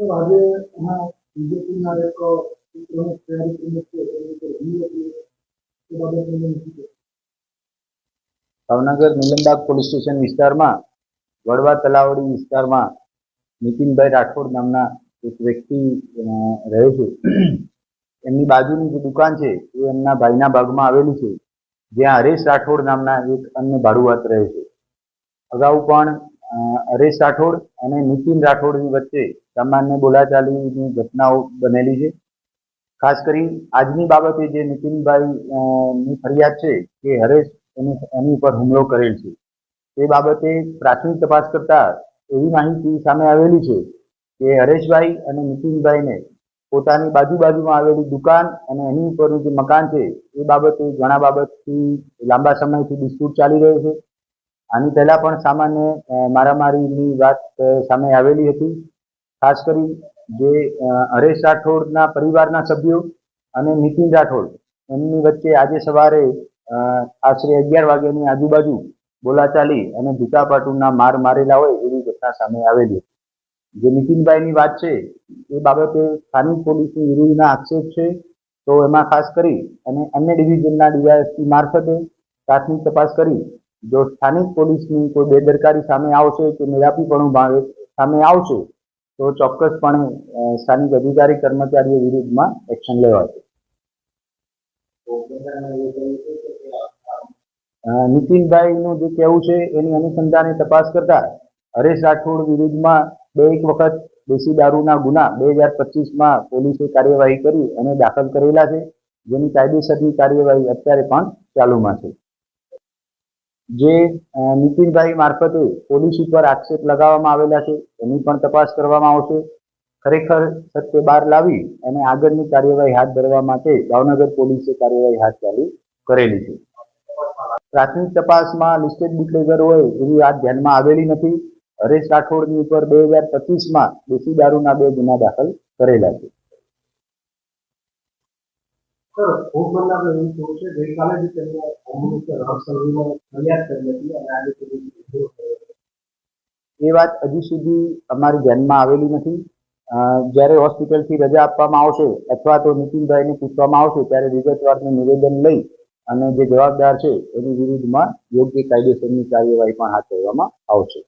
તો આજે એમાં બીજેપીના એક પ્રમુખ તૈયારી પ્રમુખ છે એની ઉપર હુમલો થયો એ બાબતે ભાવનગર નીલમબાગ પોલીસ સ્ટેશન વિસ્તારમાં વડવા તલાવડી વિસ્તારમાં નીતિનભાઈ રાઠોડ નામના એક વ્યક્તિ રહે છે. એમની બાજુની જે દુકાન છે એ એમના ભાઈના ભાગમાં આવેલી છે, જ્યાં હરેશ રાઠોડ નામના એક અન્ય ભાડુઆત રહે છે. અગાઉ પણ હરેશ રાઠોડ અને નીતિન રાઠોડની વચ્ચે સામાન્ય બોલાચાલીની ઘટનાઓ બનેલી છે. ખાસ કરી આજની બાબતે જે નીતિનભાઈ ની ફરિયાદ છે કે હરેશ એની ઉપર હુમલો કરેલ છે, તે બાબતે પ્રાથમિક તપાસ કરતા એવી માહિતી સામે આવેલી છે કે હરેશભાઈ અને નીતિનભાઈને પોતાની બાજુમાં આવેલી દુકાન અને એની ઉપરનું જે મકાન છે એ બાબતે ઘણા બાબતથી લાંબા સમયથી ડિસ્પ્યુટ ચાલી રહ્યો છે. આની પહેલા પણ સામાન્ય મારામારીની વાત સામે આવેલી હતી. ખાસ કરી જે હરેશ રાઠોડના પરિવારના સભ્યો અને નીતિન રાઠોડ એમની વચ્ચે આજે સવારે આશરે 11 વાગ્યાની આજુબાજુ બોલાચાલી અને જૂતાપાટુના માર મારેલા હોય એવી ઘટના સામે આવેલી હતી. જે નીતિનભાઈની વાત છે એ બાબતે સ્થાનિક પોલીસની વિરુદ્ધના આક્ષેપ છે, તો એમાં ખાસ કરી અને અન્ય ડિવિઝનના ડીવાયએસપી મારફતે પ્રાથમિક તપાસ કરી જો સ્થાનિક પોલીસની કોઈ બેદરકારી સામે આવશે કે નિરાપીપણું સામે આવશે તો ચોક્કસપણે સ્થાનિક અધિકારી કર્મચારીઓ વિરુદ્ધમાં એક્શન લેવાશે. નીતિનભાઈનું જે કહેવું છે એની અનુસંધાને તપાસ કરતા હરેશ રાઠોડ વિરુદ્ધમાં એક વખત દેશી દારૂના ગુના 2025માં પોલીસે કાર્યવાહી કરી અને દાખલ કરેલા છે, જેની કાયદેસરની કાર્યવાહી અત્યારે પણ ચાલુમાં છે. જે નીતિનભાઈ મારફતે પોલીસ ઉપર આક્ષેપ લગાવવામાં આવેલા છે એની પણ તપાસ કરવામાં આવશે. ખરેખર સત્ય બહાર લાવી અને આગળની કાર્યવાહી હાથ ધરવા માટે ભાવનગર પોલીસે કાર્યવાહી હાથ ચાલુ કરેલી છે. પ્રાથમિક તપાસમાં લિસ્ટેડ બુટલેગર હોય એવી વાત ધ્યાનમાં આવેલી નથી. હરેશ રાઠોડની ઉપર 2025માં દેશી દારૂના 2 ગુના દાખલ કરેલા છે. એ વાત હજી સુધી અમારી ધ્યાનમાં આવેલી નથી. જ્યારે હોસ્પિટલથી રજા આપવામાં આવશે અથવા તો નીતિનભાઈને પૂછવામાં આવશે ત્યારે વિગતવારનું નિવેદન લઈ અને જે જવાબદાર છે એની વિરુદ્ધમાં યોગ્ય કાયદેસરની કાર્યવાહી પણ હાથ ધરવામાં આવશે.